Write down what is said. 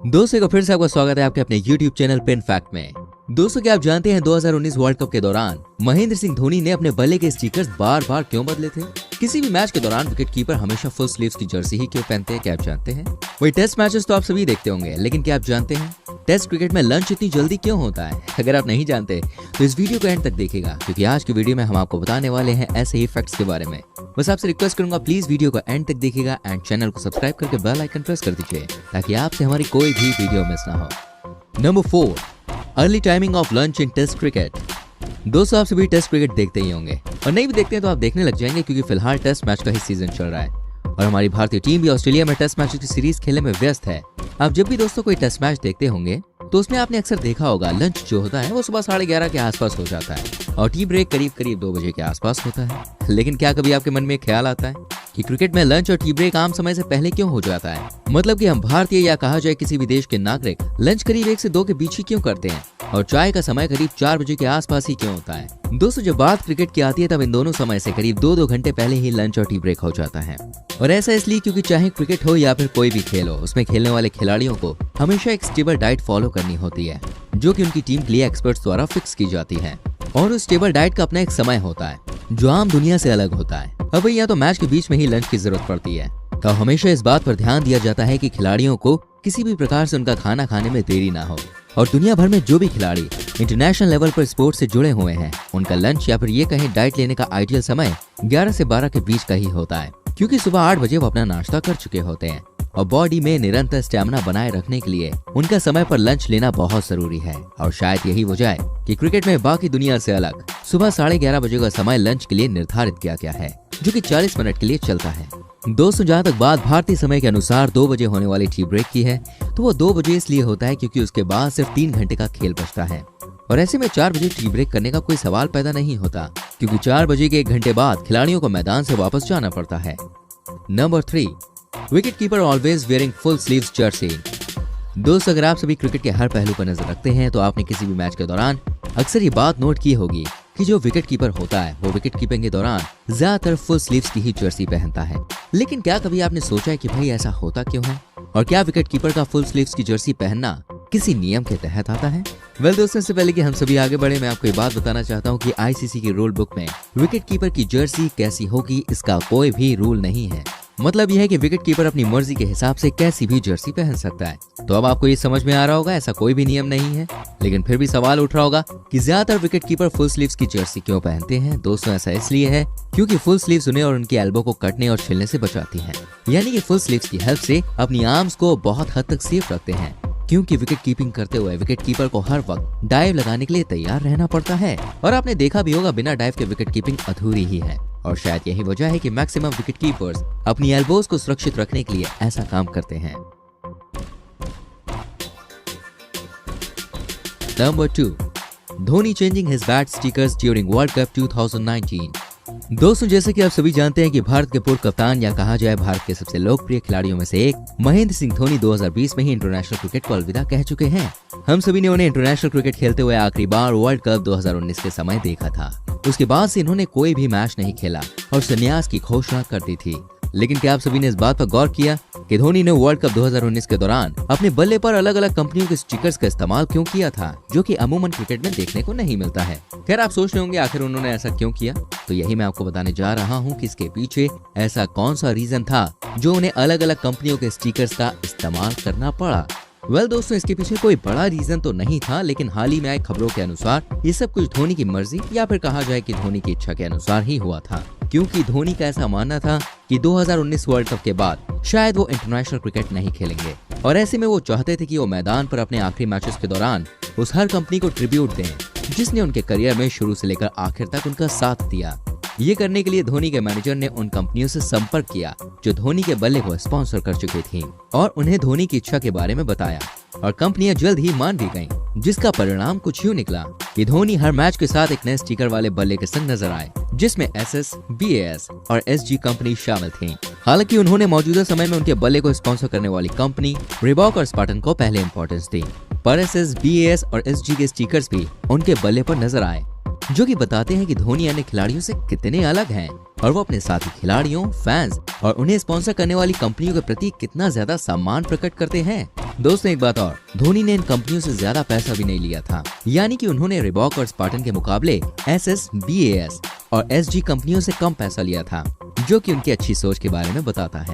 दोस्तों को फिर से आपका स्वागत है आपके अपने YouTube चैनल पिन फैक्ट में। दोस्तों क्या आप जानते हैं 2019 वर्ल्ड कप के दौरान महेंद्र सिंह धोनी ने अपने बल्ले के स्टिकर्स बार बार क्यों बदले थे? किसी भी मैच के दौरान विकेट कीपर हमेशा फुल स्लीव्स की जर्सी ही क्यों पहनते हैं, क्या आप जानते हैं? वही टेस्ट मैचेस तो आप सभी देखते होंगे, लेकिन क्या आप जानते हैं टेस्ट क्रिकेट में लंच इतनी जल्दी क्यों होता है? अगर आप नहीं जानते तो इस वीडियो को एंड तक देखिएगा, क्योंकि आज की वीडियो में हम आपको बताने वाले हैं ऐसे ही फैक्ट्स के बारे में। बस आपसे रिक्वेस्ट करूंगा, प्लीज वीडियो को एंड तक देखिएगा एंड चैनल को सब्सक्राइब करके बेल आइकन प्रेस कर दीजिए ताकि आपसे हमारी कोई भी वीडियो मिस ना हो। Number 4, early timing of lunch in test cricket. दोस्तों आप सभी टेस्ट क्रिकेट देखते ही होंगे, और नहीं भी देखते हैं तो आप देखने लग जाएंगे, क्योंकि फिलहाल टेस्ट मैच का ही सीजन चल रहा है और हमारी भारतीय टीम भी ऑस्ट्रेलिया में टेस्ट मैच की सीरीज खेलने में व्यस्त है। आप जब भी दोस्तों कोई टेस्ट मैच देखते होंगे तो उसमें आपने अक्सर देखा होगा लंच जो होता है वो सुबह 11:30 के आसपास हो जाता है और टी ब्रेक करीब 2 बजे के आसपास होता है। लेकिन क्या कभी आपके मन में एक ख्याल आता है कि क्रिकेट में लंच और टी ब्रेक आम समय से पहले क्यों हो जाता है? मतलब कि हम भारतीय या कहा जाए किसी भी देश के नागरिक लंच करीब 1 से 2 के बीच ही क्यों करते हैं और चाय का समय करीब 4 बजे के आसपास ही क्यों होता है? दोस्तों जब बात क्रिकेट की आती है तब इन दोनों समय से करीब 2 घंटे पहले ही लंच और टी ब्रेक हो जाता है। और ऐसा इसलिए क्योंकि चाहे क्रिकेट हो या फिर कोई भी खेल हो, उसमें खेलने वाले खिलाड़ियों को हमेशा एक स्टेबल डाइट फॉलो करनी होती है जो कि उनकी टीम के लिए एक्सपर्ट्स द्वारा फिक्स की जाती है। और उस स्टेबल डाइट का अपना एक समय होता है जो आम दुनिया से अलग होता है। अब या तो मैच के बीच में ही लंच की जरूरत पड़ती है, तो हमेशा इस बात पर ध्यान दिया जाता है कि खिलाड़ियों को किसी भी प्रकार से उनका खाना खाने में देरी ना हो। और दुनिया भर में जो भी खिलाड़ी इंटरनेशनल लेवल पर स्पोर्ट्स से जुड़े हुए हैं, उनका लंच या फिर ये कहें डाइट लेने का आइडियल समय 11 से 12 के बीच का ही होता है, क्योंकि सुबह 8 बजे वो अपना नाश्ता कर चुके होते हैं और बॉडी में निरंतर स्टैमिना बनाए रखने के लिए उनका समय पर लंच लेना बहुत जरूरी है। और शायद यही वजह है कि क्रिकेट में बाकी दुनिया से अलग सुबह 11:30 बजे का समय लंच के लिए निर्धारित किया गया है, जो कि 40 मिनट के लिए चलता है। दोस्तों जहाँ तक बात भारतीय समय के अनुसार 2 बजे होने वाली टी ब्रेक की है, तो वो 2 बजे इसलिए होता है क्योंकि उसके बाद सिर्फ 3 घंटे का खेल बचता है और ऐसे में 4 बजे टी ब्रेक करने का कोई सवाल पैदा नहीं होता, क्योंकि 4 बजे के 1 घंटे बाद खिलाड़ियों को मैदान से वापस जाना पड़ता है। Number 3, wicket keeper always wearing full sleeves Jersey. दोस्तों अगर आप सभी क्रिकेट के हर पहलू पर नजर रखते हैं तो आपने किसी भी मैच के दौरान अक्सर ये बात नोट की होगी कि जो विकेट कीपर होता है वो विकेट कीपिंग के दौरान ज्यादातर फुल स्लीव्स की ही जर्सी पहनता है। लेकिन क्या कभी आपने सोचा है कि भाई ऐसा होता क्यों है और क्या विकेट कीपर का फुल स्लीव्स की जर्सी पहनना किसी नियम के तहत आता है? वेल दोस्तों इससे पहले कि हम सभी आगे बढ़े, मैं आपको ये बात बताना चाहता हूँ कि आईसीसी की रूल बुक में विकेट कीपर की जर्सी कैसी होगी इसका कोई भी रूल नहीं है। मतलब यह है कि विकेट कीपर अपनी मर्जी के हिसाब से कैसी भी जर्सी पहन सकता है। तो अब आपको ये समझ में आ रहा होगा ऐसा कोई भी नियम नहीं है, लेकिन फिर भी सवाल उठ रहा होगा कि ज्यादातर विकेट कीपर फुल स्लीव्स की जर्सी क्यों पहनते हैं? दोस्तों ऐसा इसलिए है क्योंकि फुल स्लीव्स उन्हें और उनकी एल्बो को कटने और छिलने से बचाती हैं। यानी कि फुल स्लीव्स की हेल्प से अपनी आर्म्स को बहुत हद तक सेफ रखते हैं, क्योंकि विकेट कीपिंग करते हुए विकेट कीपर को हर वक्त डाइव लगाने के लिए तैयार रहना पड़ता है। और आपने देखा भी होगा बिना डाइव के विकेट कीपिंग अधूरी ही है और शायद यही वजह है कि मैक्सिमम विकेट कीपर्स अपनी एल्बोज को सुरक्षित रखने के लिए ऐसा काम करते हैं। Number 2, Dhoni changing his bat stickers during world cup 2019। दोस्तों जैसे कि आप सभी जानते हैं कि भारत के पूर्व कप्तान या कहा जाए भारत के सबसे लोकप्रिय खिलाड़ियों में से एक महेंद्र सिंह धोनी 2020 में ही इंटरनेशनल क्रिकेट को अलविदा कह चुके हैं। हम सभी ने उन्हें इंटरनेशनल क्रिकेट खेलते हुए आखिरी बार वर्ल्ड कप 2019 के समय देखा था। उसके बाद से इन्होंने कोई भी मैच नहीं खेला और संन्यास की घोषणा कर दी थी। लेकिन क्या आप सभी ने इस बात पर गौर किया कि धोनी ने वर्ल्ड कप 2019 के दौरान अपने बल्ले पर अलग अलग कंपनियों के स्टिकर्स का इस्तेमाल क्यों किया था, जो कि अमूमन क्रिकेट में देखने को नहीं मिलता है? खैर आप सोच रहे होंगे आखिर उन्होंने ऐसा क्यों किया, तो यही मैं आपको बताने जा रहा हूँ कि इसके पीछे ऐसा कौन सा रीजन था जो उन्हें अलग अलग कंपनियों के स्टिकर्स का इस्तेमाल करना पड़ा। वेल दोस्तों इसके पीछे कोई बड़ा रीजन तो नहीं था, लेकिन हाल ही में आई खबरों के अनुसार ये सब कुछ धोनी की मर्जी या फिर कहा जाए कि धोनी की इच्छा के अनुसार ही हुआ था, क्योंकि धोनी का ऐसा मानना था कि 2019 वर्ल्ड कप के बाद शायद वो इंटरनेशनल क्रिकेट नहीं खेलेंगे और ऐसे में वो चाहते थे कि वो मैदान पर अपने आखिरी मैचेस के दौरान उस हर कंपनी को ट्रिब्यूट दें जिसने उनके करियर में शुरू से लेकर आखिर तक उनका साथ दिया। ये करने के लिए धोनी के मैनेजर ने उन कंपनियों से संपर्क किया जो धोनी के बल्ले को स्पॉन्सर कर चुकी थी और उन्हें धोनी की इच्छा के बारे में बताया और कंपनियां जल्द ही मान भी गईं, जिसका परिणाम कुछ यूं निकला कि धोनी हर मैच के साथ एक नए स्टिकर वाले बल्ले के संग नजर आए, जिसमें SS, BAS और SG कंपनी शामिल थी। हालांकि उन्होंने मौजूदा समय में उनके बल्ले को स्पॉन्सर करने वाली कंपनी रिबॉक और स्पार्टन को पहले इंपॉर्टेंस दी, पर SS, BAS और SG के स्टिकर्स भी उनके बल्ले पर नजर आए। जो कि बताते हैं कि धोनी अन्य खिलाड़ियों से कितने अलग हैं और वो अपने साथी खिलाड़ियों, फैंस और उन्हें स्पॉन्सर करने वाली कंपनियों के प्रति कितना ज्यादा सम्मान प्रकट करते हैं। दोस्तों एक बात और, धोनी ने इन कंपनियों से ज्यादा पैसा भी नहीं लिया था, यानी कि उन्होंने रिबॉक और स्पार्टन के मुकाबले SS, BAS और SG कंपनियों से कम पैसा लिया था, जो कि उनकी अच्छी सोच के बारे में बताता है।